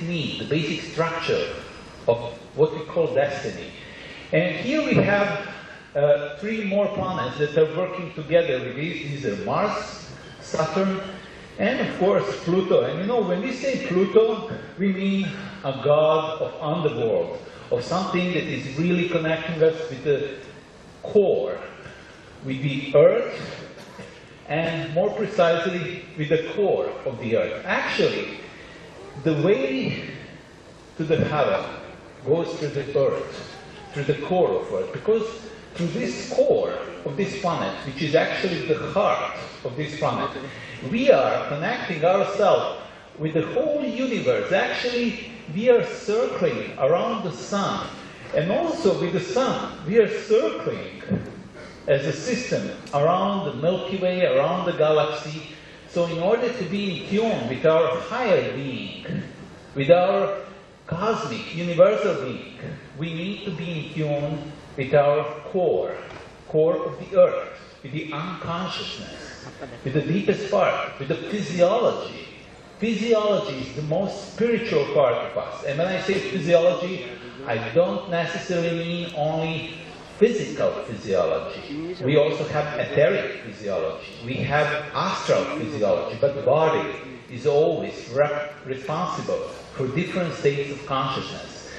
need, the basic structure of what we call destiny. And here we have 3 more planets that are working together with these. These are Mars, Saturn, and of course Pluto. And you know, when we say Pluto, we mean a god of underworld, of something that is really connecting us with the core, with the Earth, and more precisely with the core of the Earth. Actually, the way to the heaven goes through the Earth, through the core of Earth, because through this core of this planet, which is actually the heart of this planet, we are connecting ourselves with the whole universe. Actually, we are circling around the sun, and also with the sun, we are circling as a system around the Milky Way, around the galaxy. So in order to be in tune with our higher being, with our cosmic, universal being, we need to be in tune with our core of the Earth, with the unconsciousness, with the deepest part, with the physiology. Physiology is the most spiritual part of us. And when I say physiology, I don't necessarily mean only physical physiology. We also have etheric physiology. We have astral physiology, but the body is always responsible for different states of consciousness.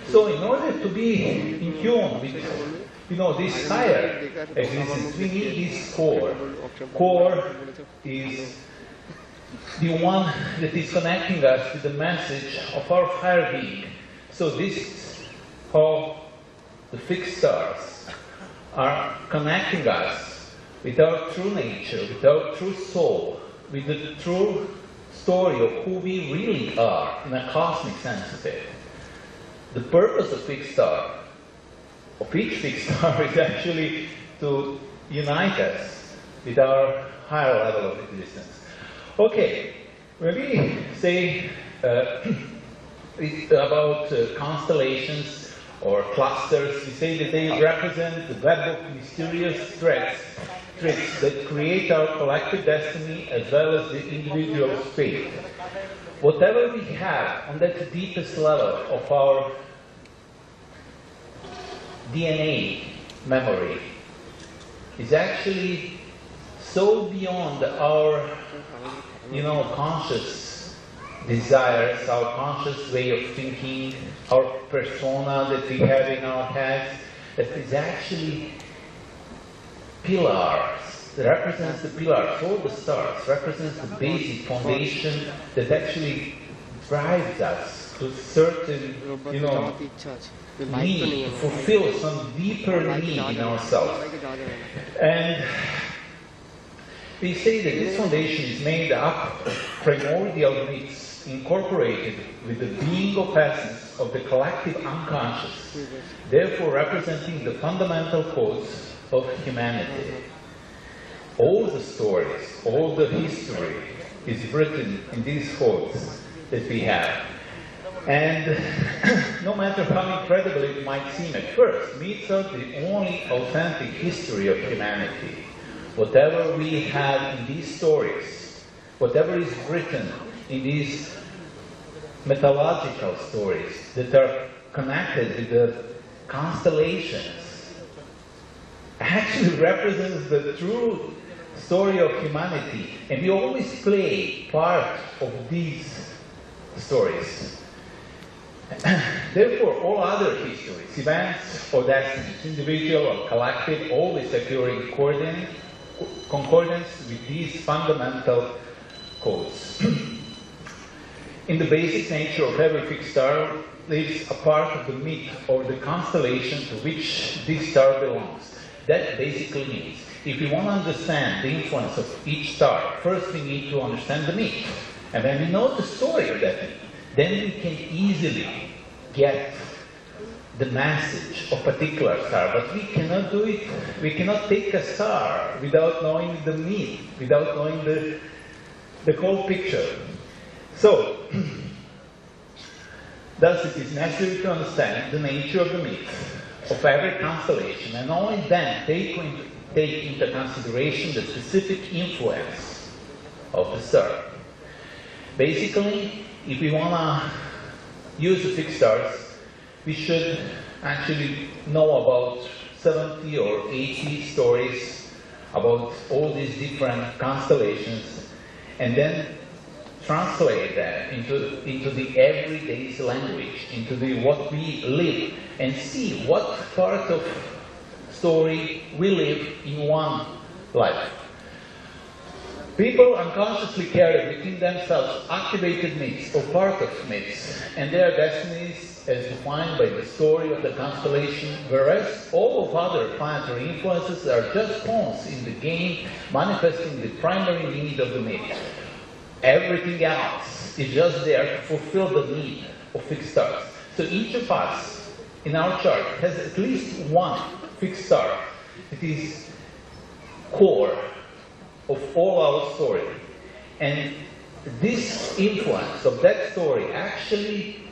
So in order to be in tune with, you know, this higher existence, we need this core. Core is the one that is connecting us to the message of our higher being. So this is how the fixed stars are connecting us with our true nature, with our true soul, with the true story of who we really are in a cosmic sense of it. The purpose of fixed star, of each fixed star, is actually to unite us with our higher level of existence. Okay, when we say about constellations or clusters, we say that they represent the web of mysterious threads that create our collective destiny as well as the individual's fate. Whatever we have on that deepest level of our DNA memory is actually so beyond our, you know, conscious desires, our conscious way of thinking, our persona that we have in our heads, that is actually pillars, that represents the pillars. All the stars represents the basic foundation that actually drives us to certain, you know, need, to fulfill some deeper need in ourselves. And we say that this foundation is made up of primordial myths incorporated with the being of essence of the collective unconscious, therefore representing the fundamental cause of humanity. All the stories, all the history is written in these codes that we have. And no matter how incredible it might seem at first, myths are the only authentic history of humanity. Whatever we have in these stories, whatever is written in these mythological stories that are connected with the constellations, actually represents the true story of humanity. And we always play part of these stories. Therefore, all other histories, events or destinies, individual or collective, always occur in concordance with these fundamental codes. In the basic nature of every fixed star lives a part of the myth or the constellation to which this star belongs. That basically means, if we want to understand the influence of each star, first we need to understand the myth. And when we know the story of that myth, then we can easily get the message of a particular star. But we cannot do it, we cannot take a star without knowing the myth, without knowing the whole picture. So, thus it is necessary to understand the nature of the myth of every constellation, and only then take into consideration the specific influence of the star. Basically, if we want to use the fixed stars, we should actually know about 70 or 80 stories about all these different constellations, and then translate that into the everyday's language, into the what we live, and see what part of story we live in one life. People unconsciously carry within themselves activated myths or part of myths, and their destinies as defined by the story of the constellation, whereas all of other planetary influences are just pawns in the game manifesting the primary need of the myth. Everything else is just there to fulfill the need of fixed stars. So each of us in our chart has at least one fixed star. It is core of all our story. And this influence of that story actually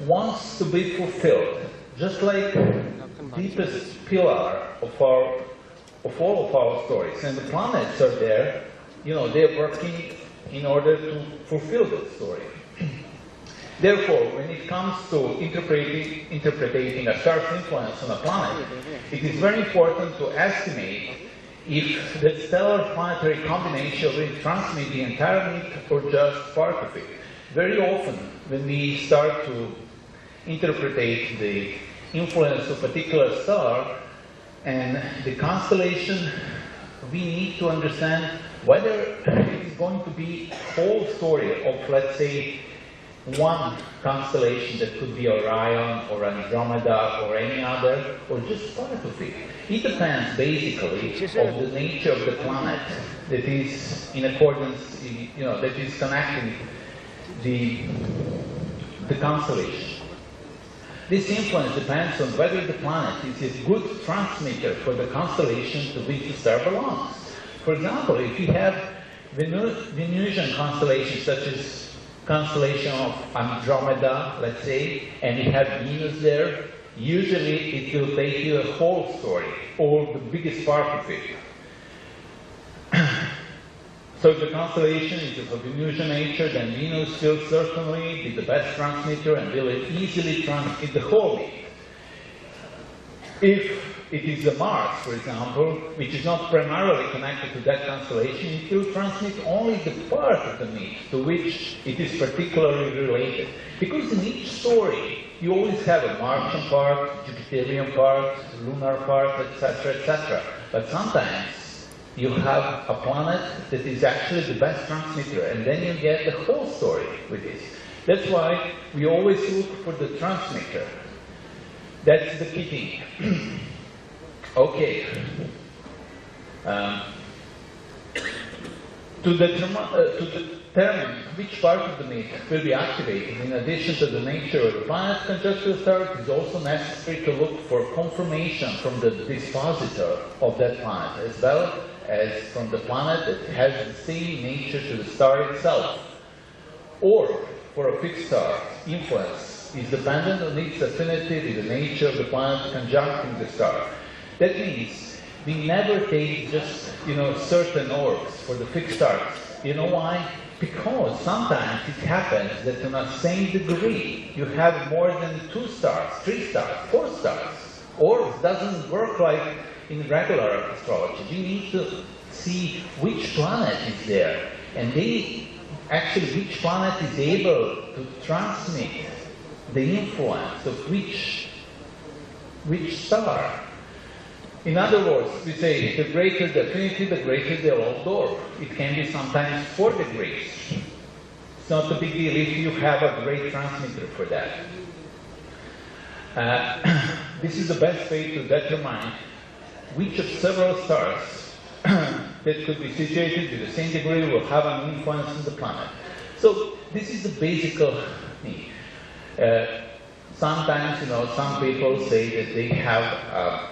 wants to be fulfilled, just like the deepest pillar of all of our stories. And the planets are there, you know, they're working in order to fulfill that story. Therefore, when it comes to interpreting a star's influence on a planet, it is very important to estimate if the stellar planetary combination will transmit the entire myth or just part of it. Very often, when we start to interpret the influence of a particular star and the constellation, we need to understand whether it is going to be a whole story of, let's say, one constellation that could be Orion or Andromeda or any other, or just part of it. It depends basically of the nature of the planet that is in accordance, you know, that is connecting the constellation. This influence depends on whether the planet is a good transmitter for the constellation to which the star belongs. For example, if you have Venusian constellations such as constellation of Andromeda, let's say, and you have Venus there, usually it will take you a whole story, or the biggest part of it. So if the constellation is of a Venusian nature, then Venus will certainly be the best transmitter and will easily transmit the whole myth. If it is the Mars, for example, which is not primarily connected to that constellation, it will transmit only the part of the myth to which it is particularly related. Because in each story, you always have a Martian part, Jupiterian part, lunar part, etc., etc. But sometimes you have a planet that is actually the best transmitter, and then you get the whole story with this. That's why we always look for the transmitter. That's the key thing. Okay. To determine which part of the myth will be activated, in addition to the nature of the planet conjuncture star, it is also necessary to look for confirmation from the dispositor of that planet, as well as from the planet that has the same nature to the star itself. Or, for a fixed star, influence is dependent on its affinity with the nature of the planet conjuncting the star. That means we never take just, you know, certain orbs for the fixed stars. You know why? Because sometimes it happens that on a same degree you have more than 2 stars, 3 stars, 4 stars. Orbs doesn't work like in regular astrology. We need to see which planet is there, and actually which planet is able to transmit the influence of which star. In other words, we say the greater the affinity, the greater the old orb. It can be sometimes 4 degrees. It's not a big deal if you have a great transmitter for that. This is the best way to determine which of several stars that could be situated with the same degree will have an influence on the planet. So this is the basic thing. Sometimes, you know, some people say that they have a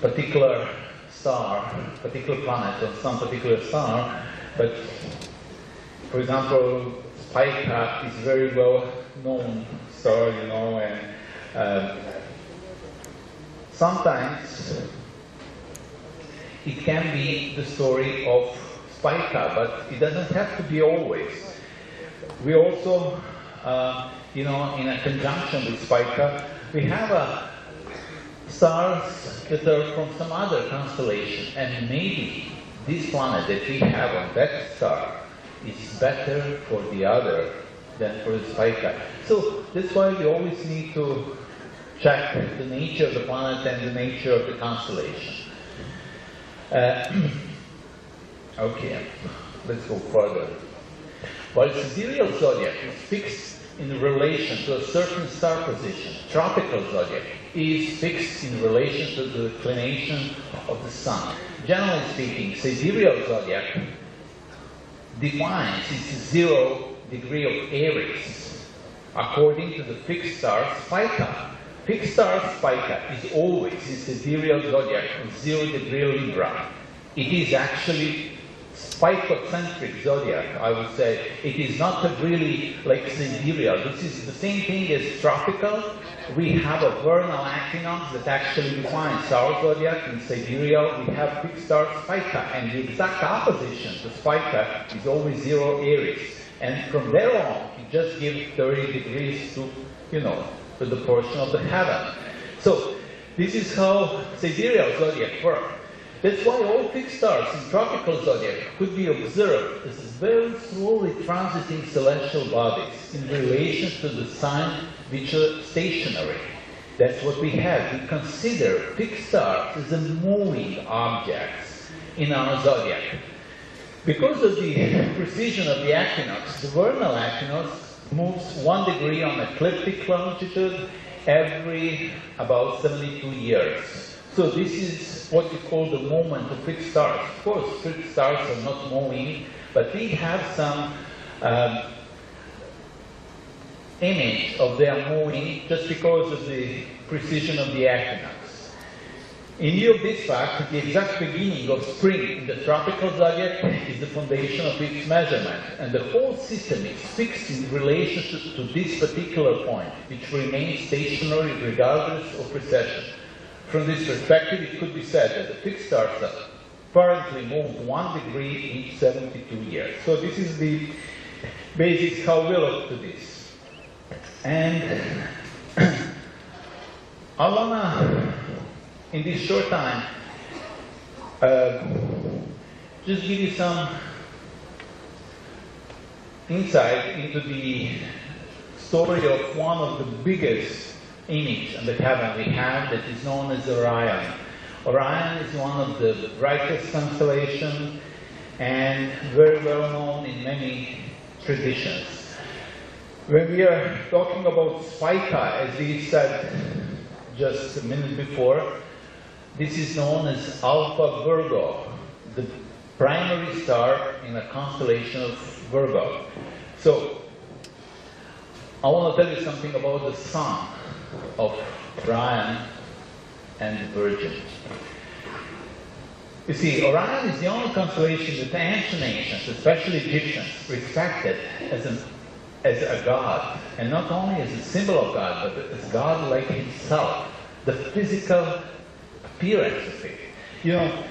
particular star, particular planet of some particular star, but for example, Spica is very well known star, you know, and sometimes it can be the story of Spica, but it doesn't have to be always. We also you know, in a conjunction with Spica. We have stars that are from some other constellation, and maybe this planet that we have on that star is better for the other than for the Spica. So that's why we always need to check the nature of the planet and the nature of the constellation. Okay, let's go further. While sidereal zodiac is fixed in relation to a certain star position, tropical zodiac is fixed in relation to the inclination of the sun. Generally speaking, sidereal zodiac defines its 0 degree of Aries according to the fixed star Spica. Fixed star Spica is always in sidereal zodiac of 0 degree Libra. It is actually Spica-centric zodiac, I would say. It is not really like sidereal. This is the same thing as tropical. We have a vernal equinox that actually defines our zodiac. In sidereal, we have fixed star Spica, and the exact opposition to Spica is always 0 Aries. And from there on, you just give 30 degrees to, you know, to the portion of the heaven. So this is how sidereal zodiac works. That's why all fixed stars in tropical zodiac could be observed as very slowly transiting celestial bodies in relation to the sign which are stationary. That's what we have. We consider fixed stars as moving objects in our zodiac. Because of the precision of the equinox, the vernal equinox moves 1 degree on ecliptic longitude every about 72 years. So this is what we call the moment of fixed stars. Of course, fixed stars are not moving, but we have some image of their moving just because of the precision of the equinox. In view of this fact, the exact beginning of spring in the tropical zodiac is the foundation of its measurement, and the whole system is fixed in relation to this particular point, which remains stationary regardless of precession. From this perspective, it could be said that the fixed stars apparently move 1 degree each 72 years. So this is the basics how we look to this. And I wanna, in this short time, just give you some insight into the story of one of the biggest image on the heaven we have that is known as Orion. Orion is one of the brightest constellations and very well known in many traditions. When we are talking about Spica, as we said just a minute before, this is known as Alpha Virgo, the primary star in a constellation of Virgo. So, I want to tell you something about the sun of Orion and the Virgin. You see, Orion is the only constellation that the ancient nations, especially Egyptians, respected as a god, and not only as a symbol of God, but as God like himself, the physical appearance of it. You know,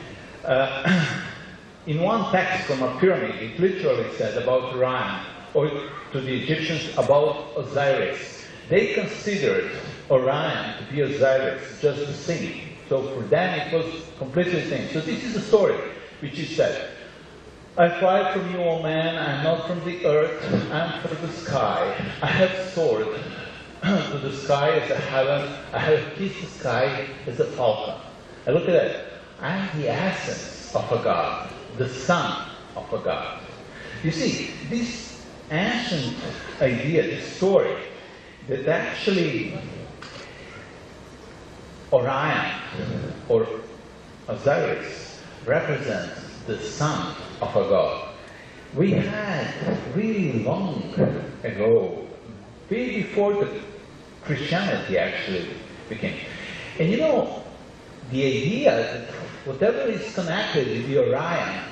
in one text from a pyramid, it literally said about Orion, or to the Egyptians about Osiris. They considered Orion to be Osiris, just the same. So for them it was completely the same. So this is the story which is said. I fly from you, O man, I am not from the earth, I am from the sky. I have soared to the sky as a heaven, I have kissed the sky as a falcon. And look at that. I am the essence of a god, the son of a god. You see, this ancient idea, this story, that actually Orion, or Osiris, represents the son of a god. We had really long ago, way before the Christianity actually became. And you know, the idea that whatever is connected with the Orion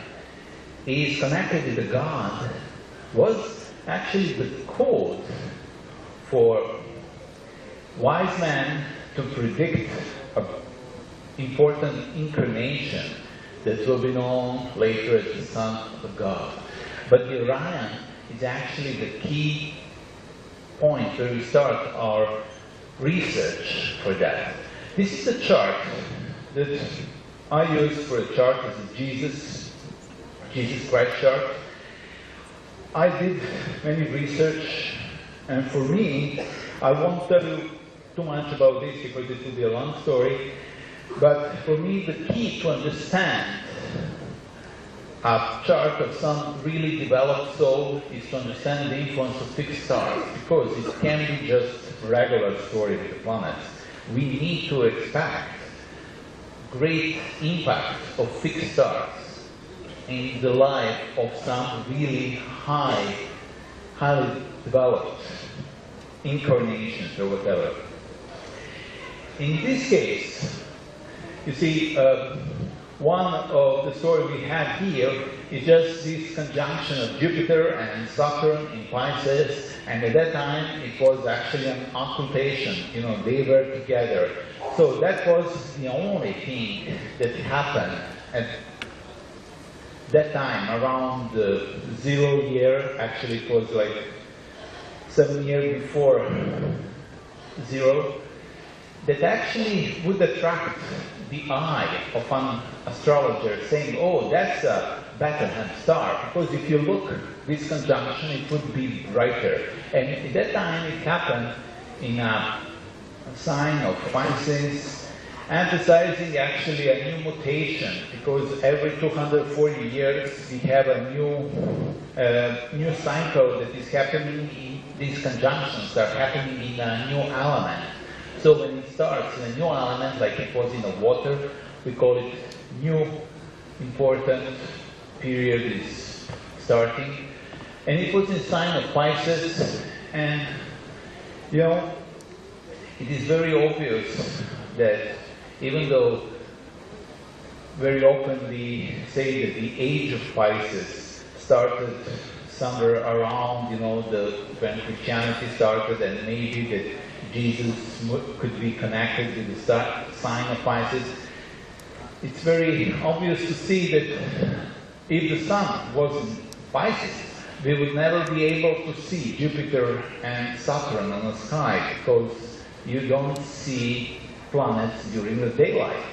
is connected with the god was actually the code for wise men to predict an important incarnation that will be known later as the Son of God. But the Orion is actually the key point where we start our research for that. This is a chart that I use for a chart. This is Jesus Christ chart. I did many research, and for me, I won't tell you too much about this because it will be a long story, but for me the key to understand a chart of some really developed soul is to understand the influence of fixed stars, because it can't be just a regular story with the planets. We need to expect great impact of fixed stars in the life of some really highly developed incarnations or whatever. In this case, you see, one of the story we had here is just this conjunction of Jupiter and Saturn in Pisces, and at that time it was actually an occultation, you know, they were together. So that was the only thing that happened at that time, around the 0 year. Actually it was like 7 years before 0, that actually would attract the eye of an astrologer, saying, oh, that's a Bethlehem star, because if you look this conjunction, it would be brighter. And at that time it happened in a sign of Pisces, emphasizing actually a new mutation, because every 240 years we have a new cycle that is happening. These conjunctions are happening in a new element. So when it starts in a new element, like it was in the water, we call it new important period is starting. And it was in sign of Pisces, and you know, it is very obvious that even though very often we say that the age of Pisces started somewhere around, you know, when Christianity started, and maybe that Jesus could be connected with the sign of Pisces. It's very obvious to see that if the sun was in Pisces, we would never be able to see Jupiter and Saturn on the sky, because you don't see planets during the daylight.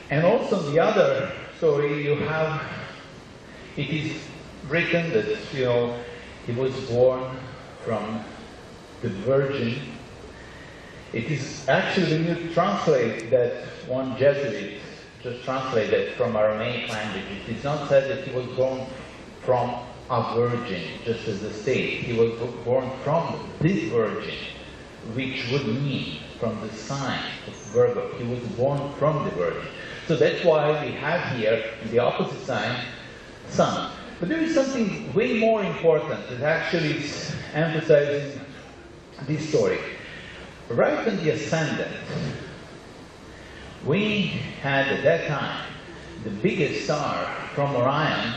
And also the other story you have, it is written that, you know, he was born from the Virgin. It is actually, when you translate that, one Jesuit just translated from Aramaic language, it is not said that he was born from a virgin, just as the state. He was born from this virgin, which would mean from the sign of Virgo. He was born from the Virgin. So that's why we have here, in the opposite sign, Sun. But there is something way more important that actually is emphasizing this story. Right in the ascendant, we had at that time the biggest star from Orion,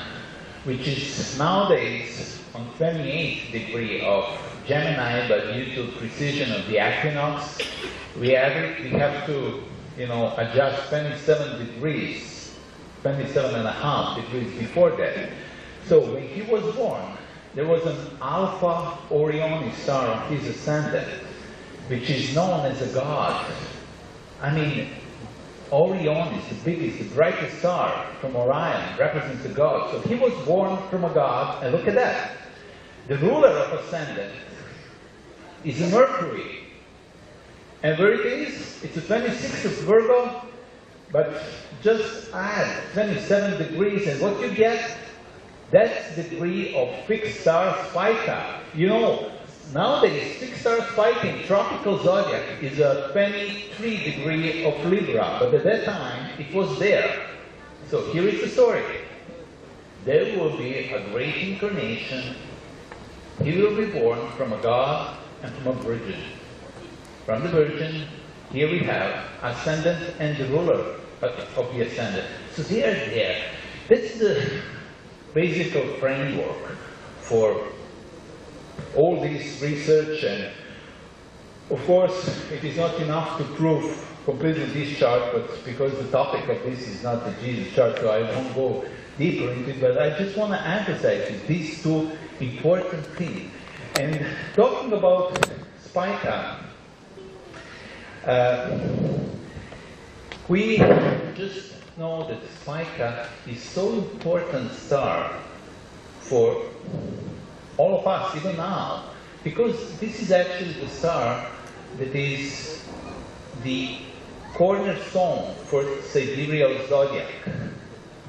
which is nowadays on 28th degree of Gemini, but due to precision of the equinox, we have to, you know, adjust 27 degrees, 27 and a half degrees before that. So when he was born, there was an Alpha Orionis star on his ascendant, which is known as a god. I mean, Orion is the biggest, the brightest star from Orion, represents a god. So he was born from a god, and look at that. The ruler of ascendant is a Mercury. And where it is, it's the 26th of Virgo, but just add 27 degrees, and what you get, that's the degree of fixed star Spica. You know, nowadays, fixed star Spica in tropical zodiac is a 23 degree of Libra, but at that time, it was there. So here is the story. There will be a great incarnation. He will be born from a god and from a virgin. From the Virgin, here we have ascendant and the ruler of the ascendant. So they are there. That's the basic framework for all this research, and of course it is not enough to prove completely this chart, but because the topic of this is not the Jesus chart, so I won't go deeper into it, but I just want to emphasize these two important things. And talking about Spica, we just know that Spica is so important star for all of us, even now, because this is actually the star that is the cornerstone for Sidereal Zodiac.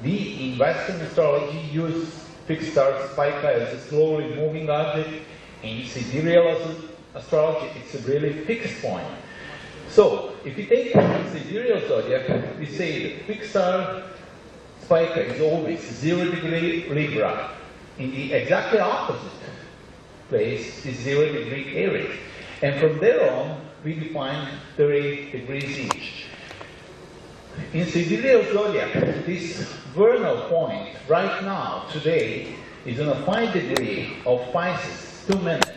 We, in Western astrology, use fixed star Spica as a slowly moving object. In Sidereal astrology, it's a really fixed point. So, if you take Sidereal Zodiac, we say that fixed star Spica is always 0 degree Libra. In the exactly opposite place is 0 degree Aries. And from there on, we define 30 degrees each. In Sidereal Zodiac, this vernal point right now, today, is on a 5 degree of Pisces, 2 minutes,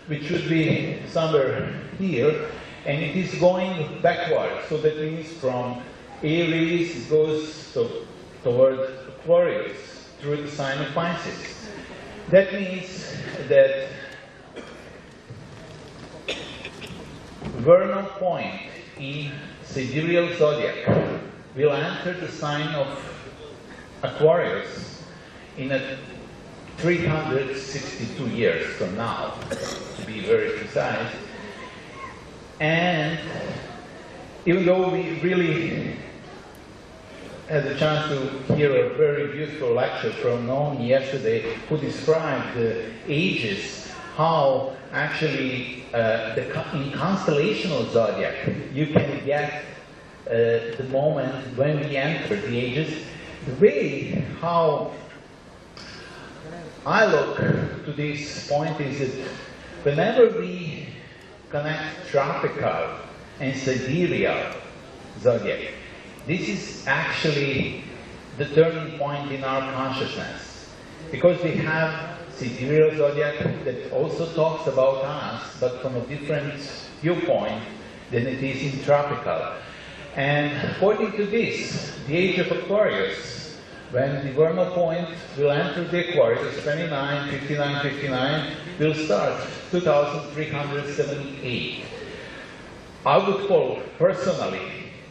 which should be somewhere here, and it is going backwards. So that means from Aries, it goes toward Aquarius through the sign of Pisces. That means that vernal point in Sidereal Zodiac will enter the sign of Aquarius in 362 years from now, to be very precise. And even though we really had a chance to hear a very beautiful lecture from Naomi yesterday, who described the ages, how actually in constellational zodiac you can get the moment when we enter the ages. The way how I look to this point is that whenever we connect tropical and sidereal zodiac, this is actually the turning point in our consciousness, because we have sidereal zodiac that also talks about us, but from a different viewpoint than it is in tropical. And according to this, the age of Aquarius, when the vernal point will enter the Aquarius, 29, 59, 59, will start 2378. I would call personally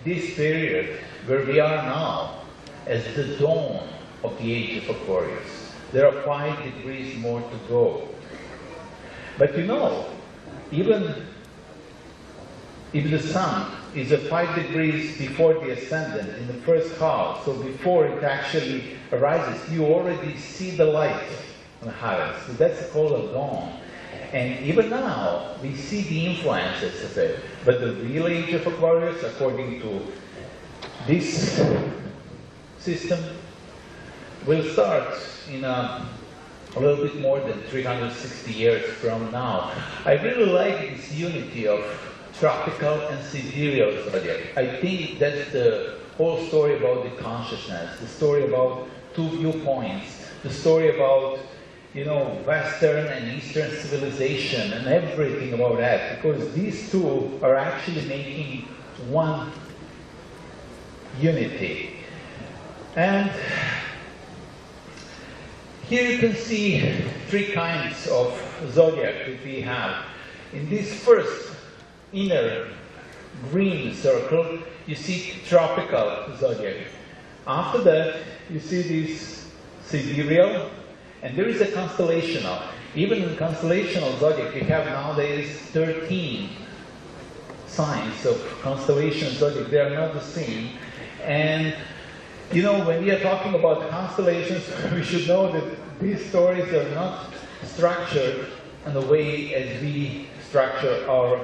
this period where we are now as the dawn of the age of Aquarius. There are 5 degrees more to go. But you know, even if the sun is 5 degrees before the ascendant in the first house, so before it actually arises, you already see the light on the heavens. So that's called a dawn. And even now, we see the influences of it. But the real age of Aquarius, according to this system, will start in a little bit more than 360 years from now. I really like this unity of tropical and sidereal zodiac. I think that's the whole story about the consciousness, the story about 2 viewpoints, the story about, you know, Western and Eastern civilization and everything about that, because these two are actually making one unity. And here you can see 3 kinds of zodiac that we have. In this first inner green circle, you see tropical zodiac. After that, you see this sidereal, and there is a constellational. Even in constellational zodiac, we have nowadays 13 signs of constellation zodiac. They are not the same. And you know, when we are talking about constellations, we should know that these stories are not structured in the way as we structure our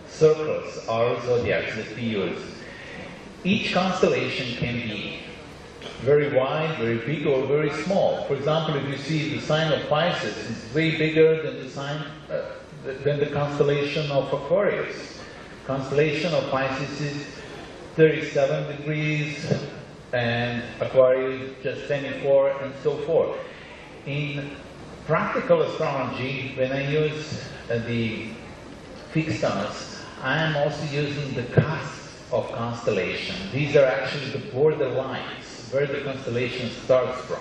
circles, our zodiacs that we use. Each constellation can be very wide, very big, or very small. For example, if you see the sign of Pisces, it's way bigger than the sign, than the constellation of Aquarius. Constellation of Pisces is 37 degrees, and Aquarius just 24, and so forth. In practical astrology, when I use the fixed stars, I am also using the cusp of constellation. These are actually the border lines where the constellation starts from.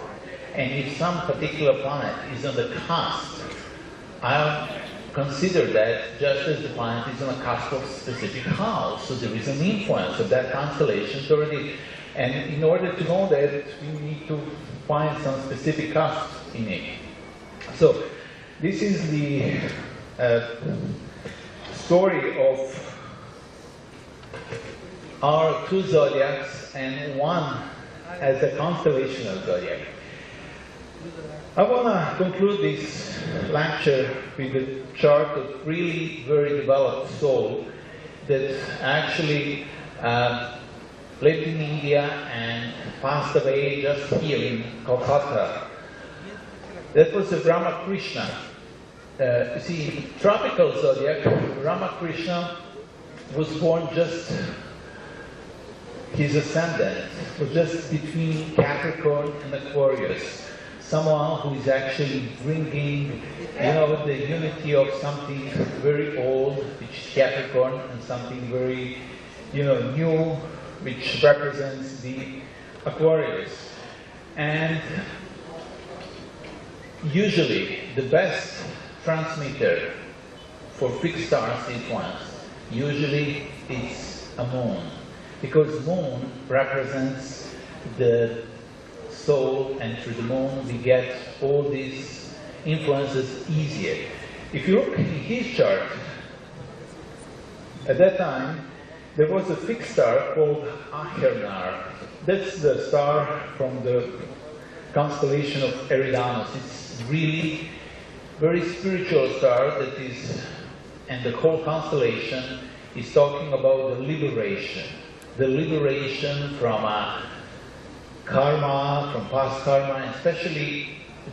And if some particular planet is on the cusp I consider that just as the planet is on a cusp of specific house, so there is an influence of that constellation already. And in order to know that, we need to find some specific cusps in it. So, this is the story of our two zodiacs, and one as a constellational zodiac. I want to conclude this lecture with a chart of really very developed soul that actually lived in India and passed away just here in Kolkata. That was Ramakrishna. You see, tropical zodiac, Ramakrishna was born just, his ascendant was just between Capricorn and Aquarius. Someone who is actually bringing, the unity of something very old, which is Capricorn, and something very, new, which represents the Aquarius. And usually the best transmitter for fixed star sequence, usually it's a moon, because moon represents the soul, and through the moon we get all these influences easier. If you look in his chart, at that time there was a fixed star called Ahirnar. That's the star from the constellation of Eridanus. It's really very spiritual star that is, and the whole constellation is talking about the liberation from karma, from past karma, and especially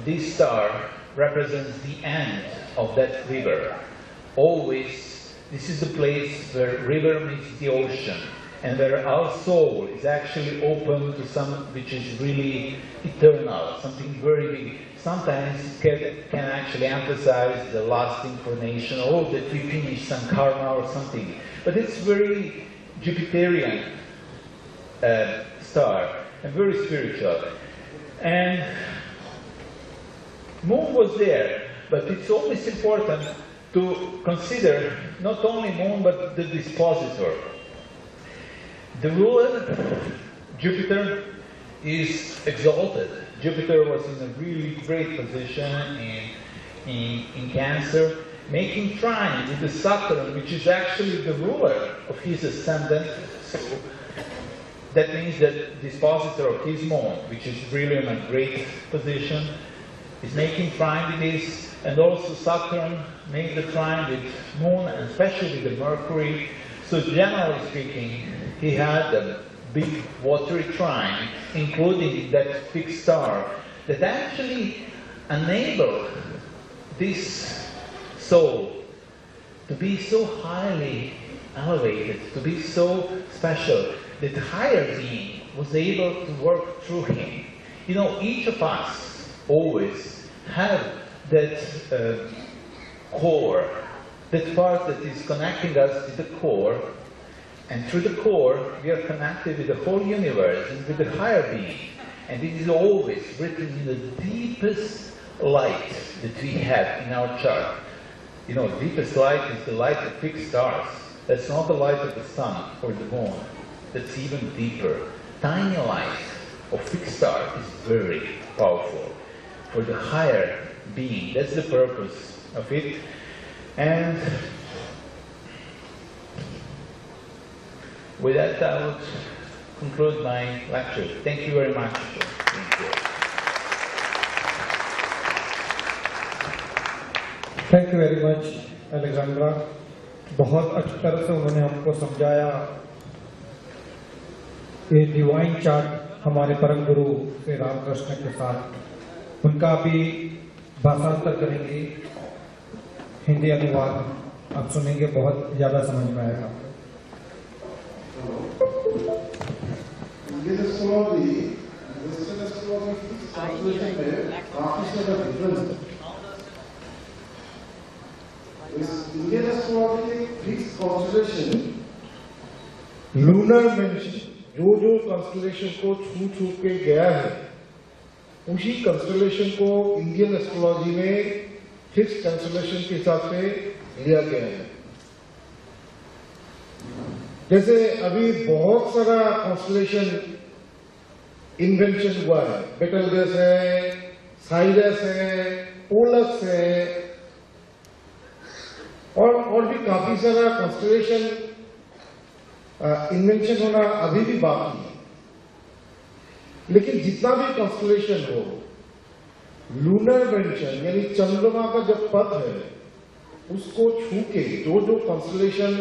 this star represents the end of that river. Always, this is the place where river meets the ocean, and where our soul is actually open to some which is really eternal, something very big. Sometimes it can actually emphasize the last incarnation, or that we finish some karma or something. But it's very Jupiterian star, and very spiritual. And moon was there, but it's always important to consider not only moon, but the dispositor. The ruler, Jupiter, is exalted. Jupiter was in a really great position in Cancer, making trine with the Saturn, which is actually the ruler of his ascendant. So that means that the dispositor of his moon, which is really in a great position, is making trine with this, and also Saturn made the trine with moon, and especially the Mercury. So generally speaking, he had a big watery trine, including that fixed star, that actually enabled this soul to be so highly elevated, to be so special, that the higher being was able to work through him. Each of us always have that core, that part that is connecting us to the core, and through the core we are connected with the whole universe and with the higher being. And it is always written in the deepest light that we have in our chart. Deepest light is the light of fixed stars. That's not the light of the sun or the moon. That's even deeper. Tiny light of fixed star is very powerful for the higher being. That's the purpose of it. And with that, I would conclude my lecture. Thank you very much. Thank you very much, Aleksandar. बहुत अच्छी तरह से उन्होंने हमको समझाया ये divine chart हमारे परम गुरु श्री रामकृष्ण के साथ। उनका भी भाषांतर करेंगे, हिंदी अनुवाद आप सुनेंगे, बहुत ज़्यादा समझ में आएगा। Indian astrology and Western astrology translation में काफी ज़्यादा difference है। Indian astrology fixed constellation, lunar mention, जो constellation को छू के गया है, उसी constellation को Indian astrology में फिक्स कंस्टेलेशन के हिसाब से लिया गया है। जैसे अभी बहुत सारा कंस्टेलेशन इन्वेंशन हुआ है, बेटलगेस है, साइरस है, पोलक्स है, और भी काफी सारा कंस्टेलेशन इन्वेंशन होना अभी भी बाकी है। लेकिन जितना भी कंस्टेलेशन हो, लूनर वेंशन यानी चंद्रमा का जब पथ है उसको छू के जो जो कंस्टेलेशन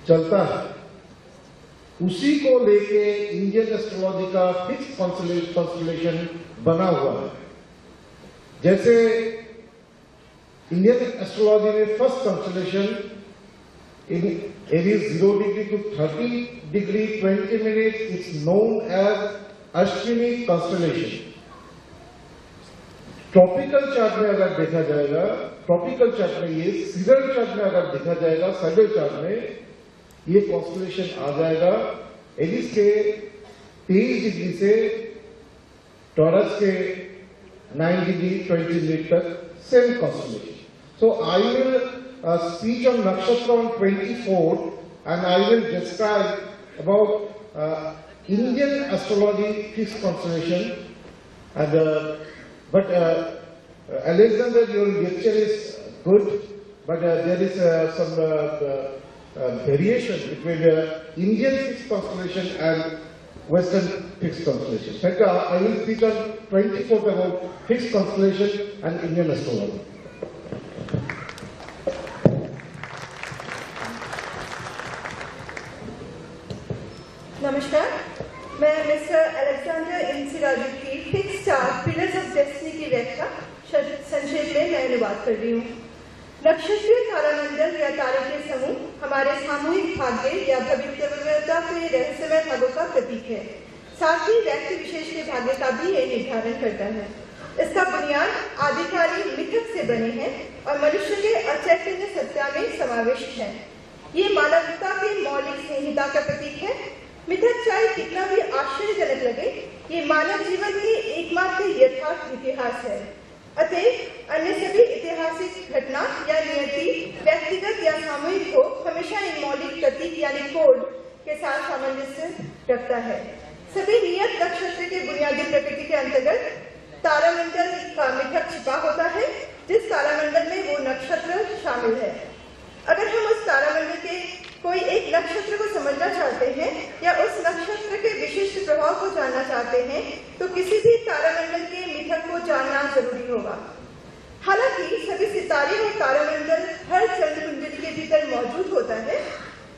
चलता है उसी को लेके इंडियन एस्ट्रोलॉजी का फिक्स कंस्टेलेशन बना हुआ है। जैसे इंडियन एस्ट्रोलॉजी में first कंस्टेलेशन Aries 0 degree to 30 degree 20 minutes is known as Ashwini constellation. Tropical chart में अगर देखा जाएगा, ट्रॉपिकल चार्ट में ये सीरियल चार्ट में अगर देखा जाएगा, साइडल चार्ट में ये कॉन्स्टेलेशन आ जाएगा एरिस के 23 डिग्री से टॉरस के 9 डिग्री 20 मिनट तक same constellation. So I will speech on Nakshatra on 24th, and I will describe about Indian astrology fixed constellation. And but Alexander, your lecture is good, but there is some variation between Indian fixed constellation and Western fixed constellation. In fact, I will speak on 24th about fixed constellation and Indian astrology. नमस्कार, मैं mister Alexander इम्सिराजिक की fix chart pillars of destiny की व्याख्या संक्षेप में मैं अनुवाद कर रही हूँ। नक्षत्रीय तारामंडल या तारे के समूह हमारे सामूहिक भाग्य या भविष्यवक्ता के रहस्यमय भागों का प्रतीक है। साथ ही व्यक्ति विशेष के भाग्य का भी ये निर्धारण करता है। इसका बुनियाद आदिकाली मिथक से बने हैं और मनुष्य के अचैतन्य सत्ता में समाविष्ट है। ये मानवता के मौलिक संहिता का प्रतीक है। मिथक चाहे कितना भी आश्चर्यजनक लगे, ये मानव जीवन के एकमात्र यथार्थ इतिहास है। अतः अन्य सभी ऐतिहासिक घटना या नियति व्यक्तिगत या सामूहिक हो, हमेशा इन मौलिक प्रतीक यानी कोड के साथ सामंजस्य रखता है। सभी नियत नक्षत्र के बुनियादी प्रकृति के अंतर्गत तारामंडल का मिथक छिपा होता है, जिस तारामंडल में वो नक्षत्र शामिल है। अगर हम उस तारामंडल के कोई एक नक्षत्र को समझना चाहते हैं या उस नक्षत्र के विशिष्ट प्रभाव को जानना चाहते हैं, तो किसी भी तारामंडल के मिथक को जानना जरूरी होगा। हालांकि सभी सितारे और तारामंडल हर चंद्र कुंडली के भीतर मौजूद होता है,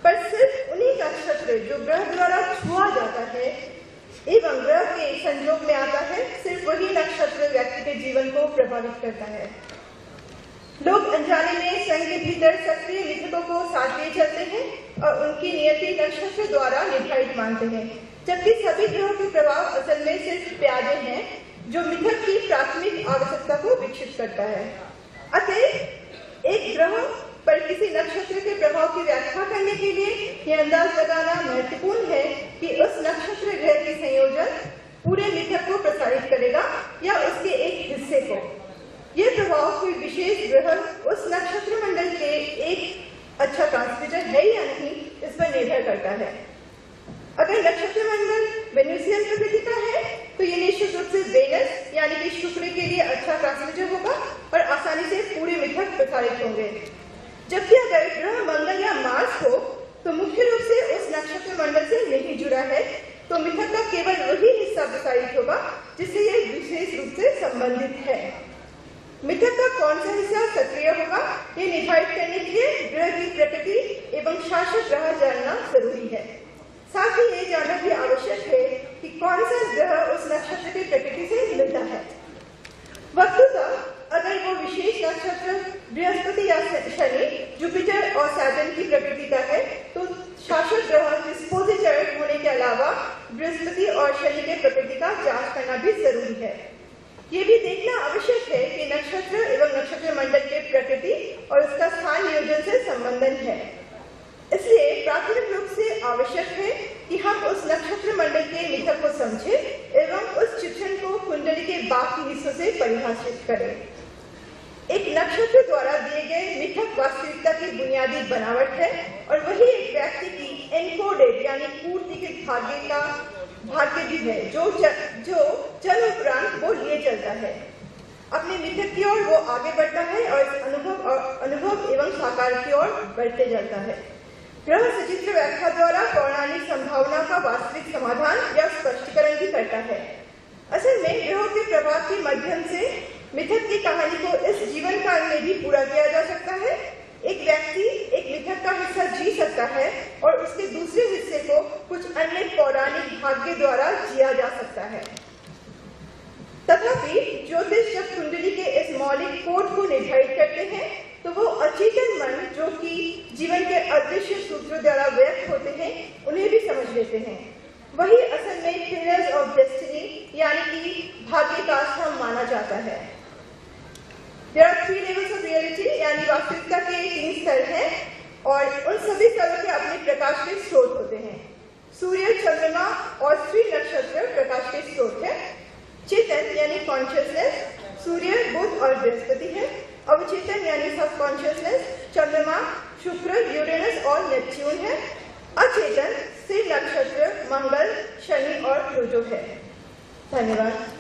पर सिर्फ उन्हीं नक्षत्र जो ग्रह द्वारा छुआ जाता है एवं ग्रह के संयोग में आता है, सिर्फ वही नक्षत्र व्यक्ति के जीवन को प्रभावित करता है। लोग अनजाने में स्वयं के भीतर सक्रिय मिथकों को साथ ले चलते हैं और उनकी नियति नक्षत्र द्वारा निर्धारित मानते हैं, जबकि सभी ग्रहों के प्रभाव असल में सिर्फ प्यादे हैं जो मिथक की प्राथमिक आवश्यकता को विकसित करता है। अतः एक ग्रह पर किसी नक्षत्र के प्रभाव की व्याख्या करने के लिए यह अंदाज लगाना महत्वपूर्ण है कि उस नक्षत्र ग्रह की संयोजन पूरे मिथक को प्रसारित करेगा या उसके एक हिस्से को। यह प्रभाव कोई विशेष ग्रह उस नक्षत्र मंडल के एक अच्छा ट्रांसमीटर है या नहीं, इस पर निर्भर करता है। अगर नक्षत्र मंडल वेनुसियन प्रकृति का है, तो ये निश्चित रूप से वेनस यानी कि शुक्र के लिए अच्छा ट्रांसमीटर होगा और आसानी से पूरे मिथक प्रसारित होंगे। जबकि अगर ग्रह मंगल या मार्स हो, तो मुख्य रूप से उस नक्षत्र मंडल से नहीं जुड़ा है, तो मिथक का केवल वही हिस्सा प्रसारित होगा जिससे यह विशेष रूप से संबंधित है। मिथक का कौन सा हिस्सा सक्रिय होगा, ये निर्धारित करने के लिए ग्रह की प्रकृति एवं शासक ग्रह जानना जरूरी है। साथ ही ये जानना भी आवश्यक है कि कौन सा ग्रह उस नक्षत्र की प्रकृति से मिलता है। वस्तुतः अगर वो विशेष नक्षत्र बृहस्पति या शनि, जुपिटर और सैटर्न की प्रकृति का है, तो शासक ग्रह डिस्पोजिटर होने के अलावा बृहस्पति और शनि के प्रकृति का जांच करना भी जरूरी है। ये भी देखना आवश्यक है कि नक्षत्र एवं नक्षत्र मंडल के प्रकृति और उसका स्थान नियोजन से संबंधन है। इसलिए प्राथमिक रूप से आवश्यक है कि हम उस नक्षत्र मंडल के मिथक को समझें एवं उस चित्रण को कुंडली के बाकी हिस्सों से परिभाषित करें। एक नक्षत्र द्वारा दिए गए मिथक वास्तविकता की बुनियादी बनावट है और वही एक व्यक्ति की एनकोडेड यानी पूर्तिकृत भाग्य भी है जो जन्म उपरांत वो लिए चलता है। अपने मिथक की ओर वो आगे बढ़ता है और इस अनुभव एवं साकार की ओर बढ़ते जाता है। ग्रह सचित्र व्याख्या द्वारा पौराणिक संभावना का वास्तविक समाधान या स्पष्टीकरण भी करता है। असल में ग्रहों के प्रभाव के माध्यम से मिथक की कहानी को इस जीवन काल में भी पूरा किया जा सकता है। एक व्यक्ति एक मिथक का हिस्सा जी सकता है और उसके दूसरे हिस्से को कुछ अन्य पौराणिक भाग्य द्वारा जिया जा सकता है। तथापि ज्योतिष जब कुंडली के इस मौलिक कोड को निर्धारित करते हैं तो वो अचेतन मन जो कि जीवन के अदृश्य सूत्रों द्वारा व्यक्त होते हैं उन्हें भी समझ लेते हैं। वही असल में पिलर्स ऑफ डेस्टिनी यानी कि भाग्य का स्तंभ माना जाता है। There are 3 levels of reality यानी वास्तविकता के 3 स्तर हैं और उन सभी स्तरों के अपने प्रकाश के स्रोत होते हैं। सूर्य, चंद्रमा और स्त्री नक्षत्र प्रकाश के स्रोत है। चेतन यानी कॉन्शियसनेस सूर्य, बुध और बृहस्पति है। अवचेतन यानी सबकॉन्शियसनेस चंद्रमा, शुक्र, यूरेनस और नेपच्यून है। अचेतन स्त्री नक्षत्र मंगल, शनि और प्लूटो है। धन्यवाद।